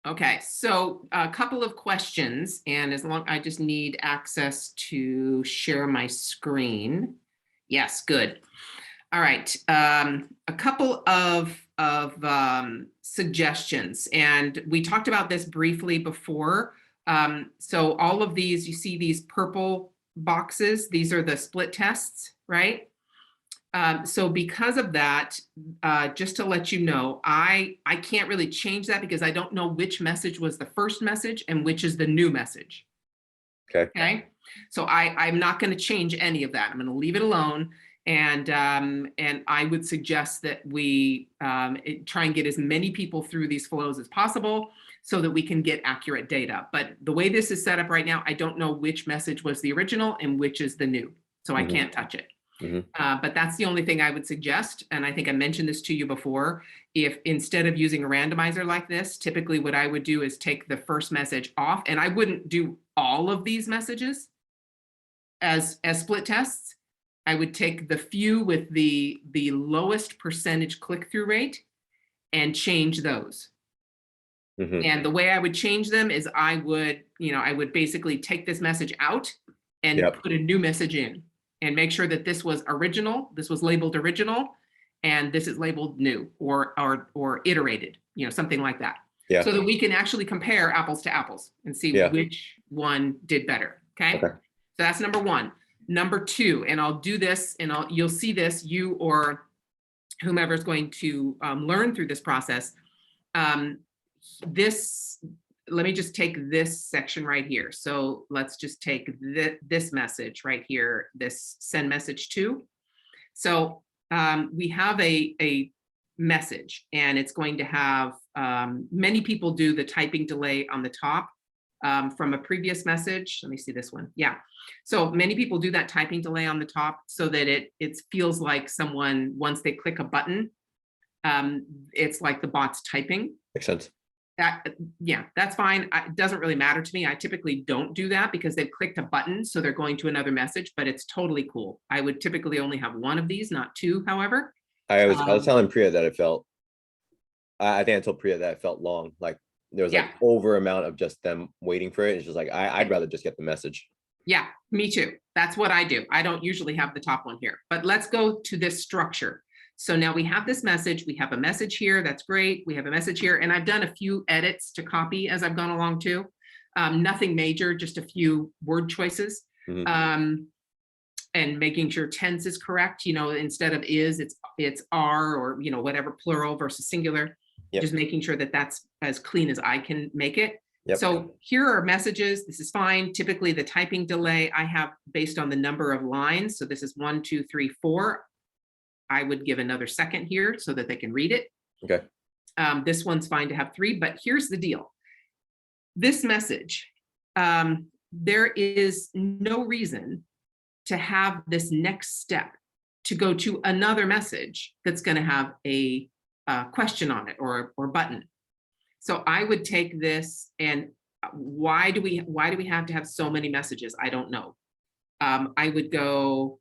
Okay, so a couple of questions, and as long I just need access to share my screen. Yes, good. All right. A couple of suggestions, and we talked about this briefly before. So all of these, you see these purple boxes. These are the split tests, right? So because of that, just to let you know, I can't really change that because I don't know which message was the first message and which is the new message. Okay. Okay. So I'm not going to change any of that. I'm going to leave it alone. And I would suggest that we try and get as many people through these flows as possible so that we can get accurate data. But the way this is set up right now, I don't know which message was the original and which is the new. So I can't touch it. But that's the only thing I would suggest. And I think I mentioned this to you before. If instead of using a randomizer like this, typically what I would do is take the first message off, and I wouldn't do all of these messages as split tests. I would take the few with the lowest percentage click-through rate and change those. And the way I would change them is I would basically take this message out and put a new message in and make sure that this was original, this was labeled original, and this is labeled new or iterated, something like that. Yeah. So that we can actually compare apples to apples and see which one did better. Okay. So that's number one. Number two, and I'll do this, and you'll see this, you or whomever is going to learn through this process. Let me just take this section right here. So let's just take this message right here, this send message to. So we have a message, and it's going to have, many people do the typing delay on the top from a previous message. Let me see this one. Yeah. So many people do that typing delay on the top so that it feels like someone, once they click a button, it's like the bot's typing. Makes sense. Yeah, that's fine. It doesn't really matter to me. I typically don't do that because they've clicked a button, so they're going to another message, but it's totally cool. I would typically only have one of these, not two, however. I was telling Priya that it felt, I think I told Priya that it felt long. Like there was like over amount of just them waiting for it. It's just like, I'd rather just get the message. Yeah, me too. That's what I do. I don't usually have the top one here, but let's go to this structure. So now we have this message. We have a message here. That's great. We have a message here. And I've done a few edits to copy as I've gone along too. Nothing major, just a few word choices. And making sure tense is correct. Instead of is, it's are, or, whatever, plural versus singular. Just making sure that that's as clean as I can make it. So here are messages. This is fine. Typically the typing delay I have based on the number of lines. So this is 1, 2, 3, 4. I would give another second here so that they can read it. Okay. This one's fine to have 3, but here's the deal. This message, there is no reason to have this next step to go to another message that's going to have a question on it or button. So I would take this, and why do we have to have so many messages? I don't know. I would go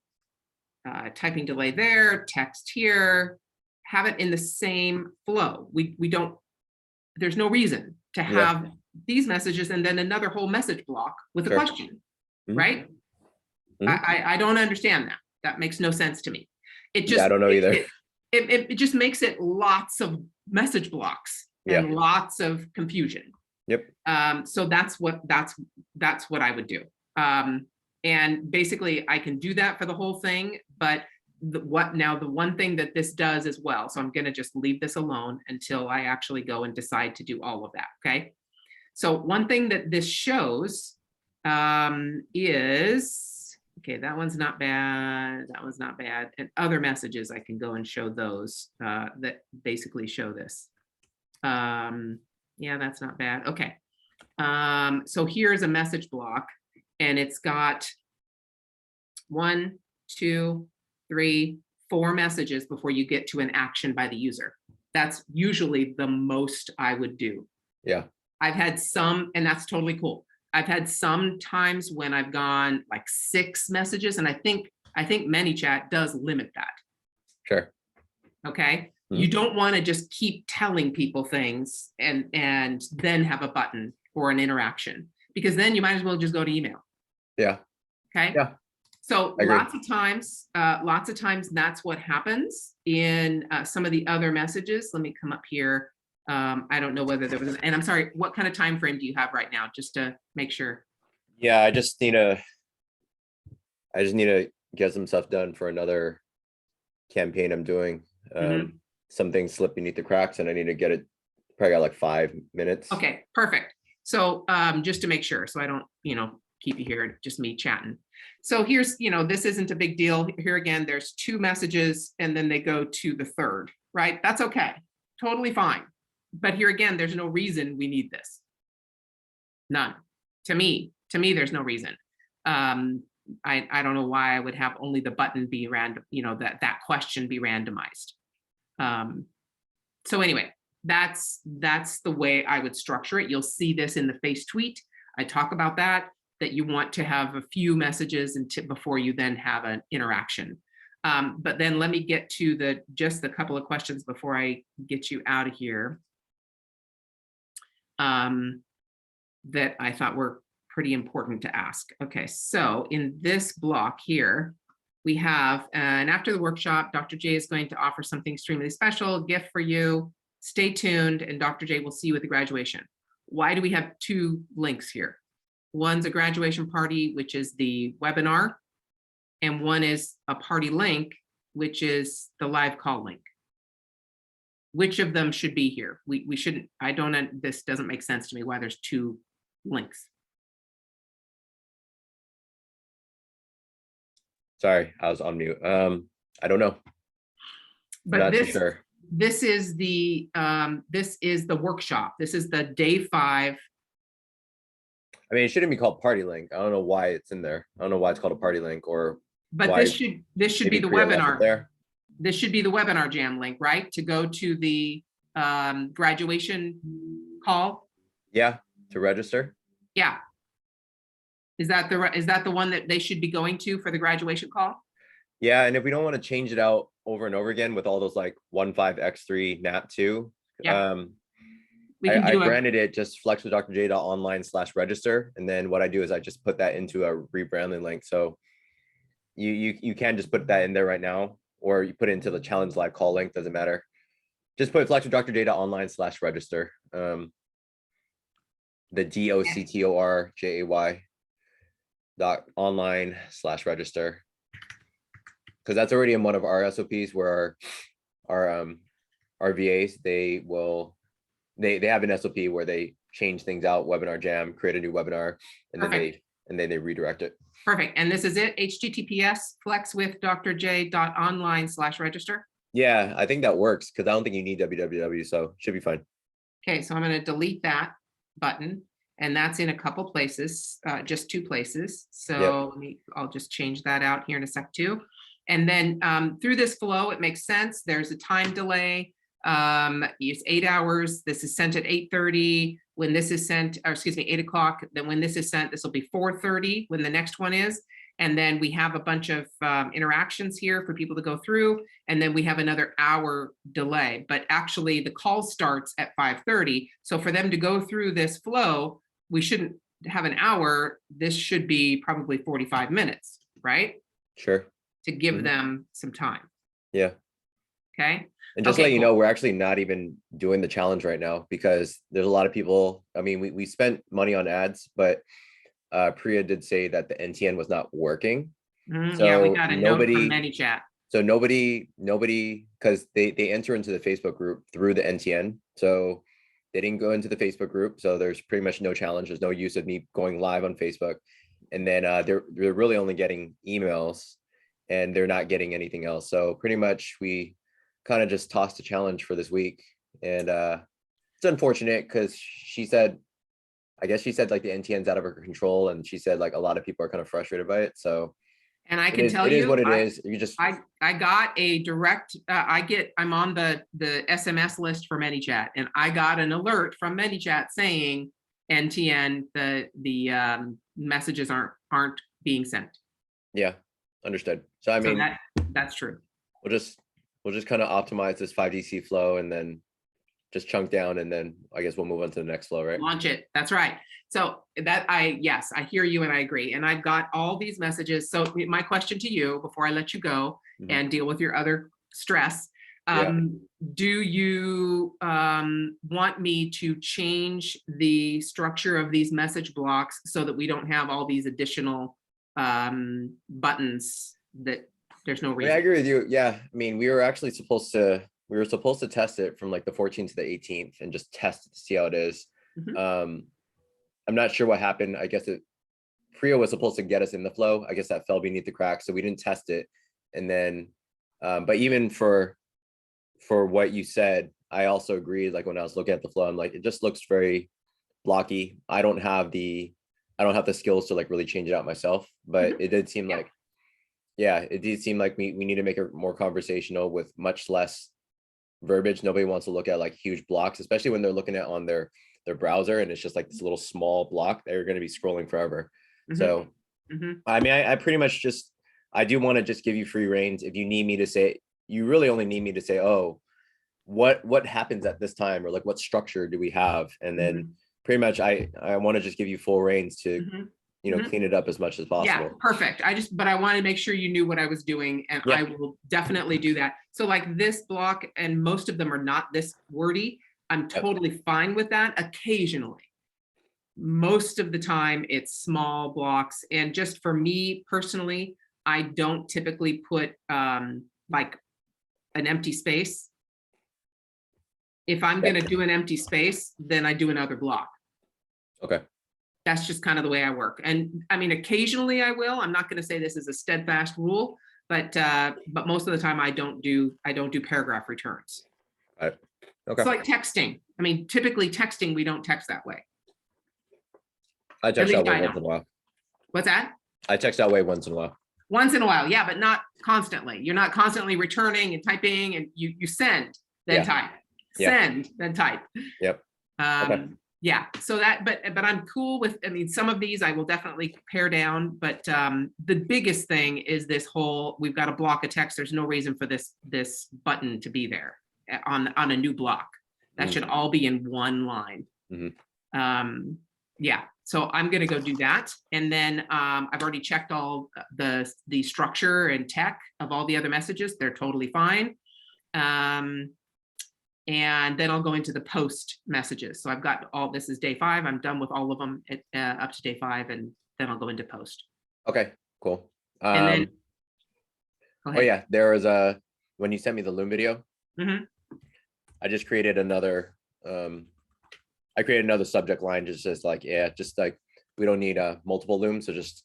typing delay there, text here, have it in the same flow. We don't, there's no reason to have these messages and then another whole message block with a question, right? I don't understand that. That makes no sense to me. It just, I don't know either. It just makes it lots of message blocks and lots of confusion. So that's what I would do. And basically I can do that for the whole thing, but the one thing that this does as well, so I'm going to just leave this alone until I actually go and decide to do all of that. Okay. So one thing that this shows is, okay, that one's not bad. That one's not bad. And other messages, I can go and show those that basically show this. Yeah, that's not bad. Okay. So here's a message block. And it's got 1, 2, 3, 4 messages before you get to an action by the user. That's usually the most I would do. Yeah. I've had some, and that's totally cool. I've had some times when I've gone like 6 messages, and I think ManyChat does limit that. Sure. Okay. You don't want to just keep telling people things and then have a button or an interaction, because then you might as well just go to email. Yeah. Okay. Yeah. So I agree. lots of times that's what happens in some of the other messages. Let me come up here. I don't know whether there was, and I'm sorry, what kind of time frame do you have right now, just to make sure? Yeah, I just need to get some stuff done for another campaign I'm doing. Some things slip beneath the cracks and I need to get it. Probably got like 5 minutes. Okay, perfect. So just to make sure, so I don't, keep you here, just me chatting. So here's, this isn't a big deal. Here again, there's 2 messages and then they go to the third, right? That's okay, totally fine. But here again, there's no reason we need this. None. To me, there's no reason. I don't know why I would have only the button be random, that question be randomized. So anyway, that's the way I would structure it. You'll see this in the face tweet. I talk about that you want to have a few messages before you then have an interaction. But then let me get to just a couple of questions before I get you out of here. That I thought were pretty important to ask. Okay, so in this block here, we have, and after the workshop, Dr. J is going to offer something extremely special, gift for you. Stay tuned, and Dr. J will see you at the graduation. Why do we have 2 links here? One's a graduation party, which is the webinar, and one is a party link, which is the live call link. Which of them should be here? We shouldn't, this doesn't make sense to me why there's 2 links. Sorry, I was on mute. I don't know. But not too sure. This is the workshop. This is the day 5. I mean, it shouldn't be called party link. I don't know why it's in there. I don't know why it's called a party link, or but this should be the webinar. There. This should be the webinar jam link, right? To go to the graduation call. Yeah, to register. Yeah. Is that the one that they should be going to for the graduation call? Yeah, and if we don't want to change it out over and over again with all those like 15x3 nat2, yeah. I granted it just flex with Dr. J online/register, and then what I do is I just put that into a rebranding link. So you can just put that in there right now, or you put it into the challenge live call link, doesn't matter. Just put flex with Dr. J online/register. The DOCTORJAY .online/register, because that's already in one of our SOPs where our VAs, they have an SOP where they change things out, webinar jam, create a new webinar, and then they redirect it. Perfect. And this is it, https flex with drj.online/register. Yeah, I think that works because I don't think you need www, so should be fine. Okay, so I'm going to delete that button, and that's in a couple places, just 2 places. So I'll just change that out here in a sec too. And then through this flow, it makes sense. There's a time delay. It's 8 hours. This is sent at 8:30. When this is sent, or excuse me, 8 o'clock. Then when this is sent, this will be 4:30 when the next one is. And then we have a bunch of interactions here for people to go through. And then we have another hour delay. But actually, the call starts at 5:30. So for them to go through this flow, we shouldn't have an hour. This should be probably 45 minutes, right? Sure. To give them some time. Yeah. Okay. And just let you know, we're actually not even doing the challenge right now because there's a lot of people. I mean, we spent money on ads, but Priya did say that the NTN was not working. So yeah, we got a note from ManyChat. So nobody, because they enter into the Facebook group through the NTN. So they didn't go into the Facebook group. So there's pretty much no challenge. There's no use of me going live on Facebook. And then they're really only getting emails and they're not getting anything else. So pretty much we kind of just tossed a challenge for this week. And it's unfortunate because she said, I guess she said like the NTN's out of her control. And she said like a lot of people are kind of frustrated by it. So and I can tell you, it is what it is. You just I got a direct. I'm on the SMS list for ManyChat, and I got an alert from ManyChat saying NTN the messages aren't being sent. Yeah, understood. So I mean, that's true. We'll we'll just kind of optimize this 5DC flow and then just chunk down, and then I guess we'll move on to the next flow, right? Launch it. That's right. So yes, I hear you and I agree. And I've got all these messages. So my question to you before I let you go and deal with your other stress, do you want me to change the structure of these message blocks so that we don't have all these additional buttons that there's no reason? I agree with you. Yeah, I mean, we were supposed to test it from like the 14th to the 18th and just test it to see how it is. I'm not sure what happened. I guess Prio was supposed to get us in the flow. I guess that fell beneath the cracks, so we didn't test it. And then, but even for what you said, I also agreed. Like when I was looking at the flow, I'm like, it just looks very blocky. I don't have the skills to like really change it out myself. But it did seem like, it did seem like we need to make it more conversational with much less verbiage. Nobody wants to look at like huge blocks, especially when they're looking at on their browser and it's just like this little small block. They're going to be scrolling forever. So I mean, I pretty much just, I do want to just give you free reins. If you need me to say, you really only need me to say, oh, what happens at this time, or like what structure do we have? And then pretty much I want to just give you full reins to clean it up as much as possible. Yeah, perfect. But I wanted to make sure you knew what I was doing, and I will definitely do that. So like this block, and most of them are not this wordy, I'm totally fine with that. Occasionally, most of the time it's small blocks. And just for me personally, I don't typically put like an empty space. If I'm going to do an empty space, then I do another block. Okay. That's just kind of the way I work. And I mean, occasionally I will. I'm not going to say this is a steadfast rule, but most of the time I don't do paragraph returns. Okay. It's like texting. I mean, typically texting, we don't text that way. I text that way once in a while. What's that? I text that way once in a while. Once in a while, yeah, but not constantly. You're not constantly returning and typing, and you send, then type. Send, then type. Yep. Yeah, so that, but I'm cool with, I mean, some of these I will definitely pare down, but the biggest thing is this whole, we've got a block of text. There's no reason for this button to be there on a new block. That should all be in one line. Yeah, so I'm gonna go do that. And then I've already checked all the structure and tech of all the other messages. They're totally fine. And then I'll go into the post messages. So I've got all, this is day 5. I'm done with all of them up to day 5, and then I'll go into post. Okay, cool. And then, go ahead. Oh yeah, there was when you sent me the Loom video, I just created another, I created another subject line, just like, just like, we don't need multiple Looms. So just,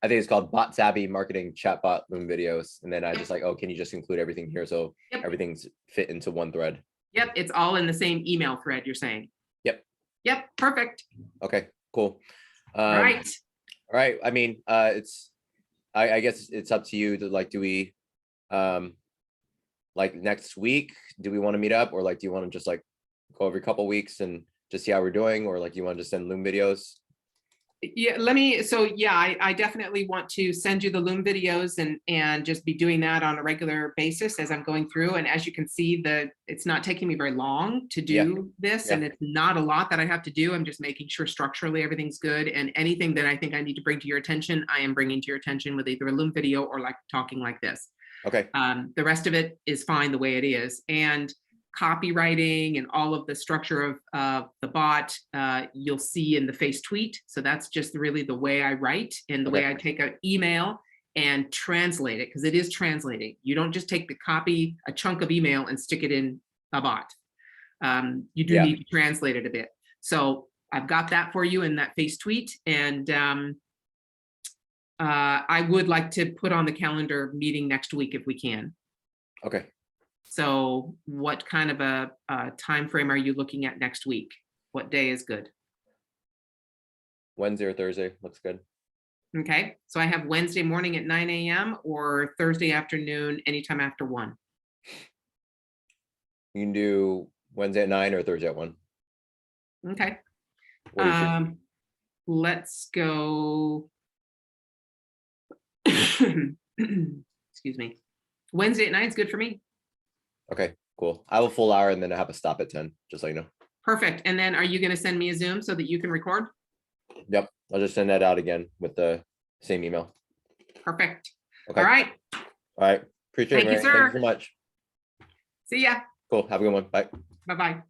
I think it's called Botsavvy Marketing Chatbot Loom videos. And then I just like, oh, can you just include everything here? So everything's fit into one thread. Yep, it's all in the same email thread, you're saying. Yep, perfect. Okay, cool. All right. All right. I mean, I guess it's up to you to like, do we, like next week, do we want to meet up, or like, do you want to just like go every couple weeks and just see how we're doing, or like, do you want to just send Loom videos? Yeah, I definitely want to send you the Loom videos and just be doing that on a regular basis as I'm going through. And as you can see, it's not taking me very long to do this, and it's not a lot that I have to do. I'm just making sure structurally everything's good, and anything that I think I need to bring to your attention, I am bringing to your attention with either a Loom video or like talking like this. Okay. The rest of it is fine the way it is. And copywriting and all of the structure of the bot, you'll see in the face tweet. So that's just really the way I write and the way I take an email and translate it, because it is translating. You don't just take a chunk of email and stick it in a bot. You do need to translate it a bit. So I've got that for you in that face tweet. And I would like to put on the calendar meeting next week if we can. Okay. So what kind of a time frame are you looking at next week? What day is good? Wednesday or Thursday looks good. Okay, so I have Wednesday morning at 9 a.m. or Thursday afternoon, anytime after 1. You can do Wednesday at 9 or Thursday at 1. Okay. Let's go. Excuse me. Wednesday at 9 is good for me. Okay, cool. I have a full hour and then I have a stop at 10, just so you know. Perfect. And then are you going to send me a Zoom so that you can record? Yep, I'll just send that out again with the same email. Perfect. Okay. All right. All right. Appreciate it, Thank you, Mary. Thank you sir. so much. See ya. Cool. Have a good one. Bye. Bye-bye.